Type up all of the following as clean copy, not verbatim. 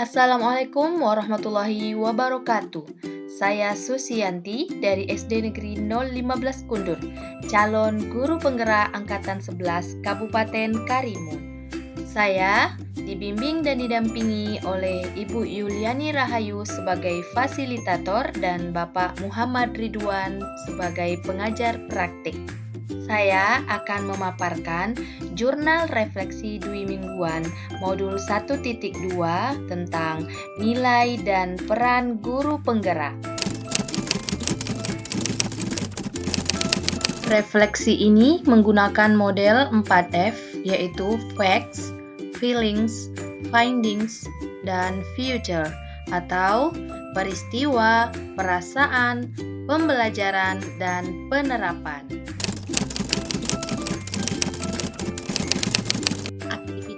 Assalamualaikum warahmatullahi wabarakatuh. Saya Susianti dari SD Negeri 015 Kundur, calon guru penggerak Angkatan 11 Kabupaten Karimun. Saya dibimbing dan didampingi oleh Ibu Yuliani Rahayu sebagai fasilitator dan Bapak Muhammad Ridwan sebagai pengajar praktik. Saya akan memaparkan jurnal refleksi dwi mingguan modul 1.2 tentang nilai dan peran guru penggerak. Refleksi ini menggunakan model 4F, yaitu Facts, Feelings, Findings, dan Future, atau peristiwa, perasaan, pembelajaran, dan penerapan.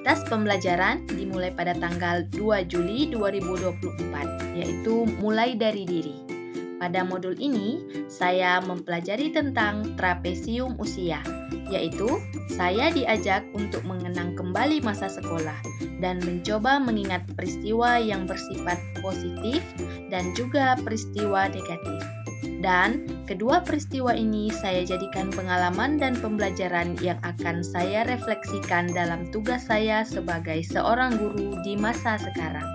Aktivitas pembelajaran dimulai pada tanggal 2 Juli 2024, yaitu mulai dari diri. Pada modul ini, saya mempelajari tentang trapesium usia, yaitu saya diajak untuk mengenang kembali masa sekolah dan mencoba mengingat peristiwa yang bersifat positif dan juga peristiwa negatif. Dan kedua peristiwa ini saya jadikan pengalaman dan pembelajaran yang akan saya refleksikan dalam tugas saya sebagai seorang guru di masa sekarang.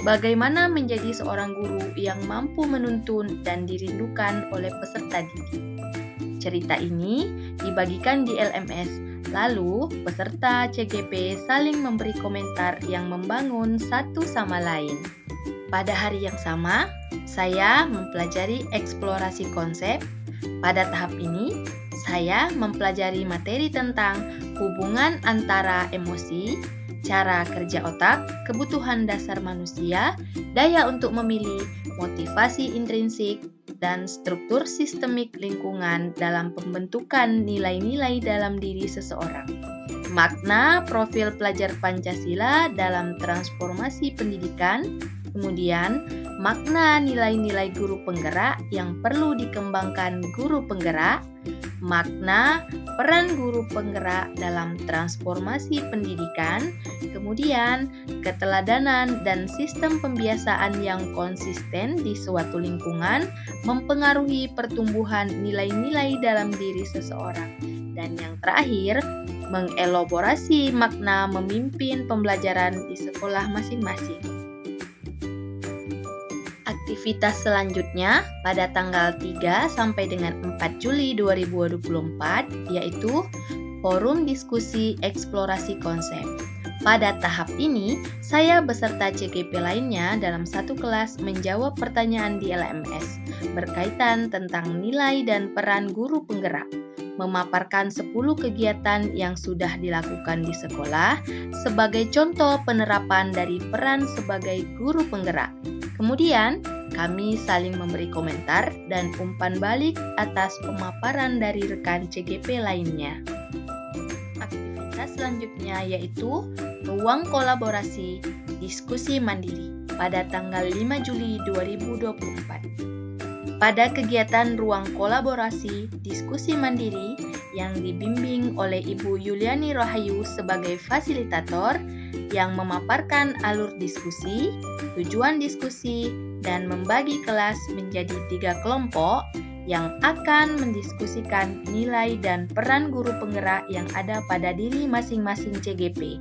Bagaimana menjadi seorang guru yang mampu menuntun dan dirindukan oleh peserta didik. Cerita ini dibagikan di LMS, lalu peserta CGP saling memberi komentar yang membangun satu sama lain. Pada hari yang sama, saya mempelajari eksplorasi konsep. Pada tahap ini, saya mempelajari materi tentang hubungan antara emosi, cara kerja otak, kebutuhan dasar manusia, daya untuk memilih, motivasi intrinsik, dan struktur sistemik lingkungan dalam pembentukan nilai-nilai dalam diri seseorang. Makna profil pelajar Pancasila dalam transformasi pendidikan, kemudian makna nilai-nilai guru penggerak yang perlu dikembangkan guru penggerak, makna peran guru penggerak dalam transformasi pendidikan, kemudian keteladanan dan sistem pembiasaan yang konsisten di suatu lingkungan mempengaruhi pertumbuhan nilai-nilai dalam diri seseorang. Dan yang terakhir, mengelaborasi makna memimpin pembelajaran di sekolah masing-masing. Aktivitas selanjutnya pada tanggal 3 sampai dengan 4 Juli 2024 yaitu Forum Diskusi Eksplorasi Konsep. Pada tahap ini, saya beserta CGP lainnya dalam satu kelas menjawab pertanyaan di LMS berkaitan tentang nilai dan peran guru penggerak, memaparkan 10 kegiatan yang sudah dilakukan di sekolah sebagai contoh penerapan dari peran sebagai guru penggerak. Kemudian, kami saling memberi komentar dan umpan balik atas pemaparan dari rekan CGP lainnya. Aktivitas selanjutnya yaitu Ruang Kolaborasi Diskusi Mandiri pada tanggal 5 Juli 2024. Pada kegiatan Ruang Kolaborasi Diskusi Mandiri yang dibimbing oleh Ibu Yuliani Rahayu sebagai fasilitator yang memaparkan alur diskusi, tujuan diskusi, dan membagi kelas menjadi 3 kelompok yang akan mendiskusikan nilai dan peran guru penggerak yang ada pada diri masing-masing CGP.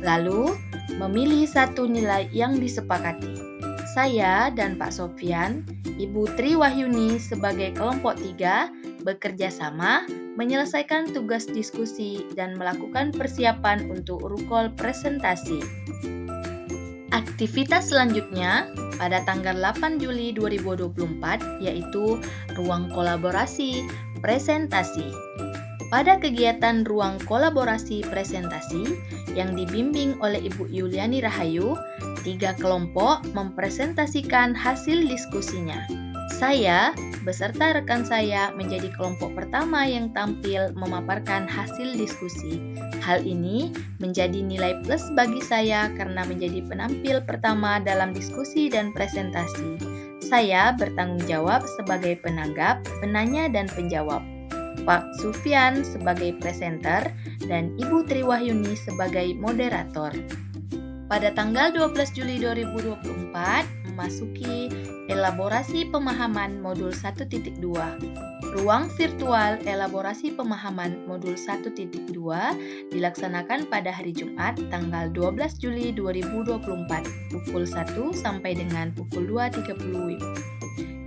Lalu, memilih satu nilai yang disepakati. Saya dan Pak Sofyan, Ibu Tri Wahyuni sebagai kelompok 3 bekerja sama menyelesaikan tugas diskusi dan melakukan persiapan untuk rukol presentasi. Aktivitas selanjutnya pada tanggal 8 Juli 2024 yaitu Ruang Kolaborasi Presentasi. Pada kegiatan Ruang Kolaborasi Presentasi yang dibimbing oleh Ibu Yuliani Rahayu, 3 kelompok mempresentasikan hasil diskusinya. Saya beserta rekan saya menjadi kelompok pertama yang tampil memaparkan hasil diskusi. Hal ini menjadi nilai plus bagi saya karena menjadi penampil pertama dalam diskusi dan presentasi. Saya bertanggung jawab sebagai penanggap, penanya, dan penjawab. Pak Sufyan sebagai presenter dan Ibu Tri Wahyuni sebagai moderator. Pada tanggal 12 Juli 2024, memasuki elaborasi pemahaman modul 1.2. Ruang virtual elaborasi pemahaman modul 1.2 dilaksanakan pada hari Jumat tanggal 12 Juli 2024 pukul 1 sampai dengan pukul 2.30 WIB.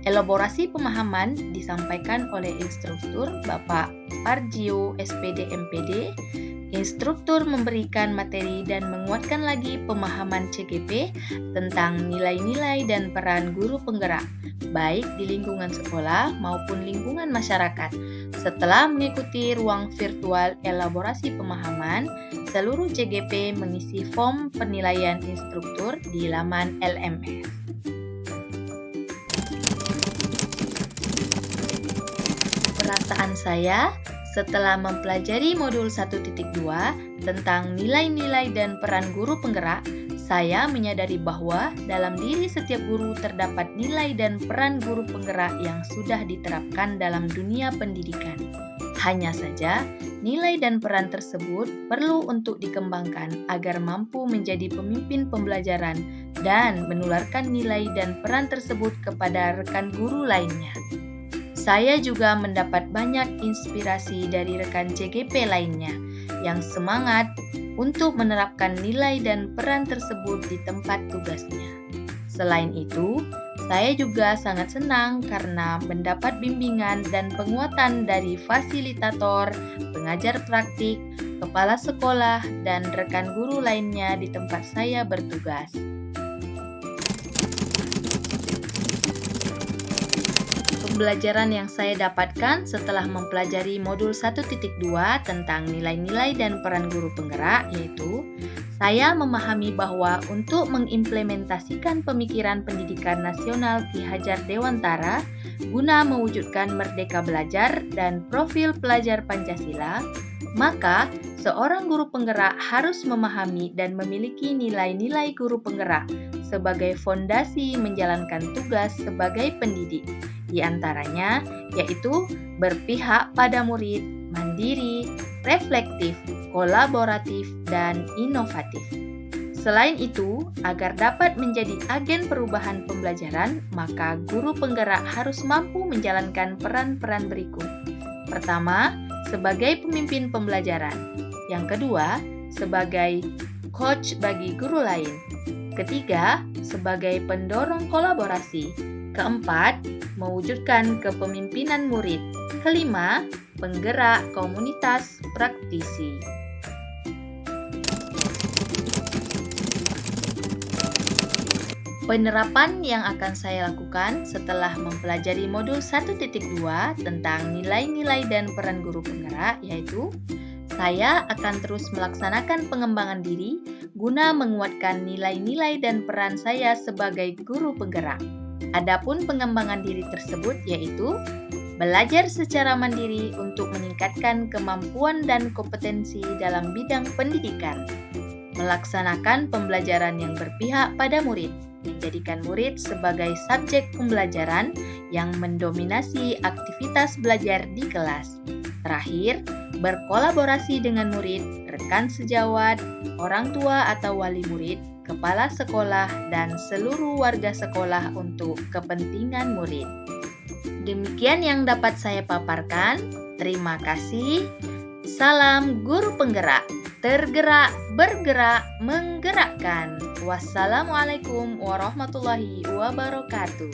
Elaborasi pemahaman disampaikan oleh instruktur Bapak Parjio SPD MPD. Instruktur memberikan materi dan menguatkan lagi pemahaman CGP tentang nilai-nilai dan peran guru penggerak, baik di lingkungan sekolah maupun lingkungan masyarakat. Setelah mengikuti ruang virtual elaborasi pemahaman, seluruh CGP mengisi form penilaian instruktur di laman LMS. Perasaan saya setelah mempelajari modul 1.2 tentang nilai-nilai dan peran guru penggerak, saya menyadari bahwa dalam diri setiap guru terdapat nilai dan peran guru penggerak yang sudah diterapkan dalam dunia pendidikan. Hanya saja, nilai dan peran tersebut perlu untuk dikembangkan agar mampu menjadi pemimpin pembelajaran dan menularkan nilai dan peran tersebut kepada rekan guru lainnya. Saya juga mendapat banyak inspirasi dari rekan CGP lainnya yang semangat untuk menerapkan nilai dan peran tersebut di tempat tugasnya. Selain itu, saya juga sangat senang karena mendapat bimbingan dan penguatan dari fasilitator, pengajar praktik, kepala sekolah, dan rekan guru lainnya di tempat saya bertugas. Pembelajaran yang saya dapatkan setelah mempelajari modul 1.2 tentang nilai-nilai dan peran guru penggerak yaitu saya memahami bahwa untuk mengimplementasikan pemikiran pendidikan nasional Ki Hajar Dewantara guna mewujudkan merdeka belajar dan profil pelajar Pancasila, maka seorang guru penggerak harus memahami dan memiliki nilai-nilai guru penggerak sebagai fondasi menjalankan tugas sebagai pendidik. Di antaranya yaitu berpihak pada murid, mandiri, reflektif, kolaboratif, dan inovatif. Selain itu, agar dapat menjadi agen perubahan pembelajaran, maka guru penggerak harus mampu menjalankan peran-peran berikut. Pertama, sebagai pemimpin pembelajaran. Yang kedua, sebagai coach bagi guru lain. Ketiga, sebagai pendorong kolaborasi. Keempat, mewujudkan kepemimpinan murid. Kelima, penggerak komunitas praktisi. Penerapan yang akan saya lakukan setelah mempelajari modul 1.2 tentang nilai-nilai dan peran guru penggerak yaitu saya akan terus melaksanakan pengembangan diri guna menguatkan nilai-nilai dan peran saya sebagai guru penggerak. Adapun pengembangan diri tersebut yaitu belajar secara mandiri untuk meningkatkan kemampuan dan kompetensi dalam bidang pendidikan, melaksanakan pembelajaran yang berpihak pada murid, menjadikan murid sebagai subjek pembelajaran yang mendominasi aktivitas belajar di kelas. Terakhir, berkolaborasi dengan murid, rekan sejawat, orang tua atau wali murid, kepala sekolah, dan seluruh warga sekolah untuk kepentingan murid. Demikian yang dapat saya paparkan. Terima kasih. Salam guru penggerak. Tergerak, bergerak, menggerakkan. Wassalamualaikum warahmatullahi wabarakatuh.